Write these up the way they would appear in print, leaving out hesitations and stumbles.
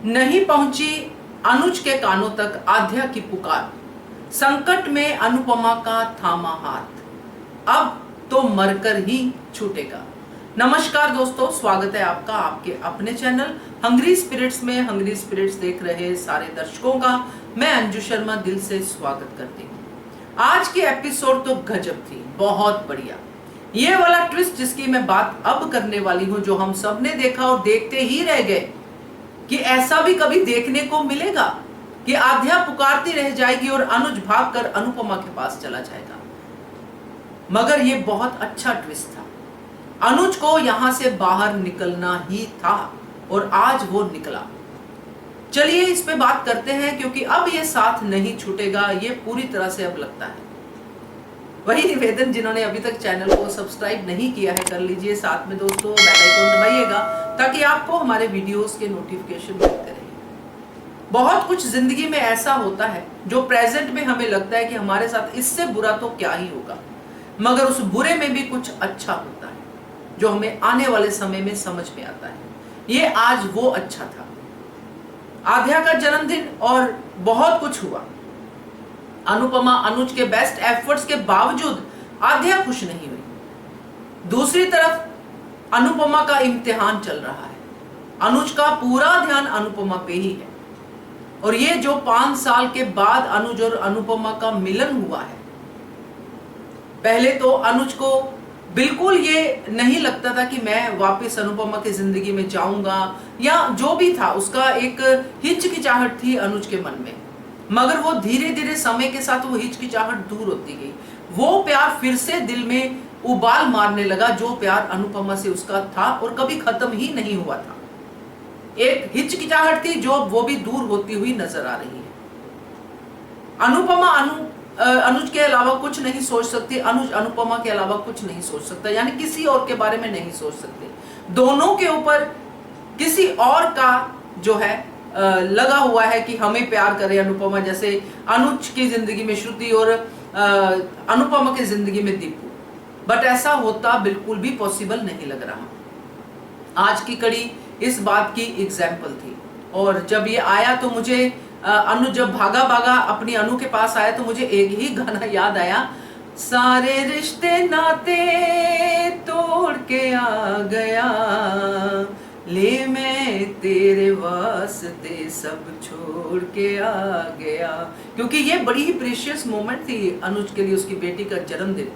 नहीं पहुंची अनुज के कानों तक आध्या की पुकार, संकट में अनुपमा का थामा हाथ, अब तो मरकर ही छूटेगा। नमस्कार दोस्तों, स्वागत है आपका आपके अपने चैनल हंग्री स्पिरिट्स में। हंग्री स्पिरिट्स देख रहे सारे दर्शकों का मैं अंजू शर्मा दिल से स्वागत करती हूँ। आज की एपिसोड तो गजब थी, बहुत बढ़िया। ये वाला ट्विस्ट जिसकी मैं बात अब करने वाली हूँ, जो हम सब ने देखा और देखते ही रह गए कि ऐसा भी कभी देखने को मिलेगा कि आध्या पुकारती रह जाएगी और अनुज भागकर अनुपमा के पास चला जाएगा। मगर ये बहुत अच्छा ट्विस्ट था। अनुज को यहां से बाहर निकलना ही था और आज वो निकला। चलिए इस पे बात करते हैं, क्योंकि अब ये साथ नहीं छूटेगा, ये पूरी तरह से अब लगता है। वही निवेदन, जिन्होंने अभी तक चैनल को सब्सक्राइब नहीं किया है कर लीजिए, साथ में दोस्तों बेल आइकन दबाइएगा ताकि आपको हमारे वीडियोस के नोटिफिकेशन मिलते रहे। बहुत कुछ जिंदगी में ऐसा होता है जो प्रेजेंट में हमें लगता है कि हमारे साथ इससे बुरा तो क्या ही होगा, मगर उस बुरे में भी कुछ अच्छा होता है जो हमें आने वाले समय में समझ में आता है। ये आज वो अच्छा था। आध्या का जन्मदिन और बहुत कुछ हुआ। अनुपमा अनुज के बेस्ट एफर्ट्स के बावजूद आध्या खुश नहीं हुई। दूसरी तरफ अनुपमा का इम्तिहान चल रहा है। अनुज का पूरा ध्यान अनुपमा पे ही है। और ये जो 5 साल के बाद अनुज और अनुपमा का मिलन हुआ है, पहले तो अनुज को बिल्कुल ये नहीं लगता था कि मैं वापस अनुपमा की जिंदगी में जाऊंगा, या जो भी था उसका एक हिचकिचाहट थी अनुज के मन में। मगर वो धीरे धीरे समय के साथ वो हिचकिचाहट दूर होती गई। वो प्यार फिर से दिल में उबाल मारने लगा, जो प्यार अनुपमा से उसका था और कभी खत्म ही नहीं हुआ था। एक हिचकिचाहट थी जो वो भी दूर होती हुई नजर आ रही है। अनुपमा अनुज के अलावा कुछ नहीं सोच सकती, अनुज अनुपमा के अलावा कुछ नहीं सोच सकता, यानी किसी और के बारे में नहीं सोच सकते। दोनों के ऊपर किसी और का जो है लगा हुआ है कि हमें प्यार करे अनुपमा, जैसे अनुज की जिंदगी में श्रुति और अनुपमा की जिंदगी में दीपू। बट ऐसा होता बिल्कुल भी पॉसिबल नहीं लग रहा। आज की कड़ी इस बात की एग्जाम्पल थी। और जब ये आया तो मुझे अनुज जब भागा भागा अपनी अनु के पास आया तो मुझे एक ही गाना याद आया, सारे रिश्ते नाते तोड़ के आ गया, ले मैं तेरे वास्ते सब छोड़ के आ गया। क्योंकि ये बड़ी ही प्रीशियस मोमेंट थी अनुज के लिए, उसकी बेटी का जन्मदिन।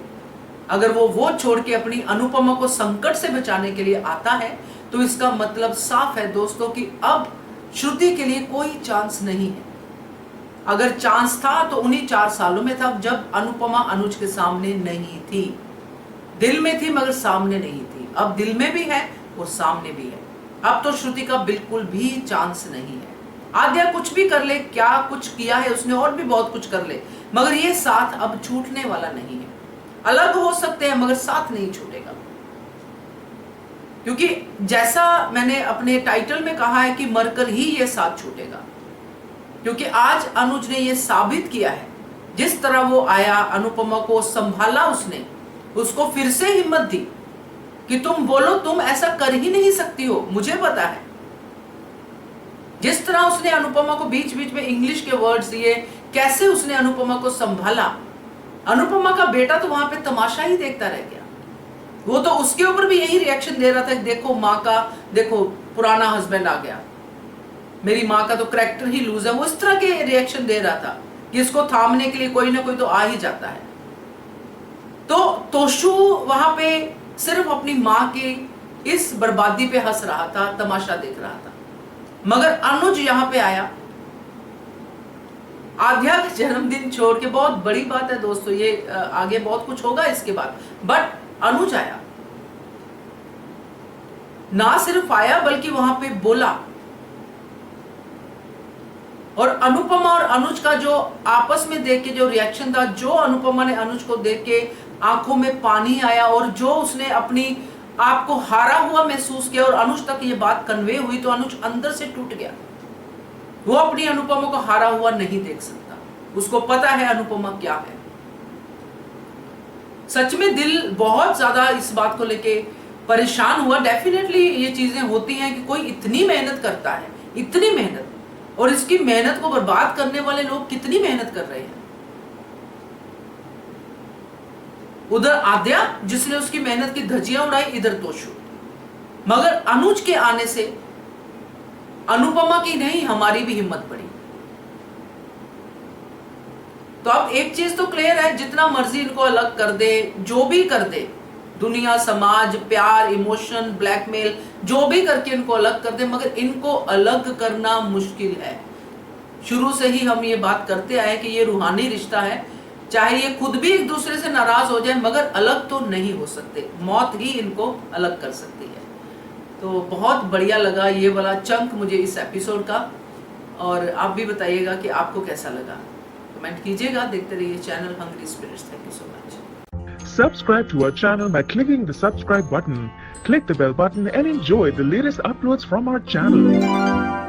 अगर वो छोड़ के अपनी अनुपमा को संकट से बचाने के लिए आता है तो इसका मतलब साफ है दोस्तों कि अब श्रुति के लिए कोई चांस नहीं है। अगर चांस था तो उन्हीं 4 सालों में था जब अनुपमा अनुज के सामने नहीं थी। दिल में थी मगर सामने नहीं थी। अब दिल में भी है और सामने भी है। अब तो श्रुति का बिल्कुल भी चांस नहीं है। आद्या कुछ भी कर ले, क्या कुछ किया है उसने और भी बहुत कुछ कर ले, मगर ये साथ अब छूटने वाला नहीं है। अलग हो सकते हैं मगर साथ नहीं छूटेगा। क्योंकि जैसा मैंने अपने टाइटल में कहा है कि मरकर ही ये साथ छूटेगा। क्योंकि आज अनुज ने ये साबित किया है, जिस तरह वो आया, अनुपमा को संभाला, उसने उसको फिर से हिम्मत दी कि तुम बोलो, तुम ऐसा कर ही नहीं सकती हो, मुझे पता है। जिस तरह उसने अनुपमा को बीच बीच में इंग्लिश के वर्ड्स दिए, कैसे उसने अनुपमा को संभाला। अनुपमा का बेटा तो वहां पे तमाशा ही देखता रह गया। वो तो उसके ऊपर भी यही रिएक्शन दे रहा था कि देखो माँ का, देखो पुराना हस्बैंड आ गया, मेरी माँ का तो कैरेक्टर ही लूज है। वो इस तरह के रिएक्शन दे रहा था कि इसको थामने के लिए कोई ना कोई तो आ ही जाता है। तो तोशु वहां पे सिर्फ अपनी माँ की इस बर्बादी पे हंस रहा था, तमाशा देख रहा था। मगर अनुज यहां पे आया, आध्या का जन्मदिन छोड़ के, बहुत बड़ी बात है दोस्तों, ये आगे बहुत कुछ होगा इसके बाद। बट अनुज आया, ना सिर्फ आया बल्कि वहां पे बोला। और अनुपमा और अनुज का जो आपस में देख के जो रिएक्शन था, जो अनुपमा ने अनुज को देख के आंखों में पानी आया और जो उसने अपनी आप को हारा हुआ महसूस किया और अनुज तक ये बात कन्वे हुई, तो अनुज अंदर से टूट गया। वो अपनी अनुपमा को हारा हुआ नहीं देख सकता। उसको पता है अनुपमा क्या है। सच में दिल बहुत ज्यादा इस बात को लेके परेशान हुआ। डेफिनेटली ये चीजें होती हैं कि कोई इतनी मेहनत करता है, इतनी मेहनत, और इसकी मेहनत को बर्बाद करने वाले लोग कितनी मेहनत कर रहे हैं। उधर आद्या जिसने उसकी मेहनत की धज्जियां उड़ाई, इधर तोशु। मगर अनुज के आने से अनुपमा की नहीं, हमारी भी हिम्मत बढ़ी। तो अब एक चीज तो क्लियर है, जितना मर्जी इनको अलग कर दे, जो भी कर दे, दुनिया, समाज, प्यार, इमोशन, ब्लैकमेल, जो भी करके इनको अलग कर दे, मगर इनको अलग करना मुश्किल है। शुरू से ही हम ये बात करते आए कि ये रूहानी रिश्ता है, चाहे ये खुद भी एक दूसरे से नाराज हो जाए, मगर अलग तो नहीं हो सकते, मौत ही इनको अलग कर सकती है। तो बहुत बढ़िया लगा ये वाला चंक मुझे इस एपिसोड का, और आप भी बताइएगा कि आपको कैसा लगा, कमेंट कीजिएगा। देखते रहिए channel hungry spirits. Thank you so much. Subscribe to our channel by clicking the subscribe button. Click the bell button and enjoy the latest uploads from our channel.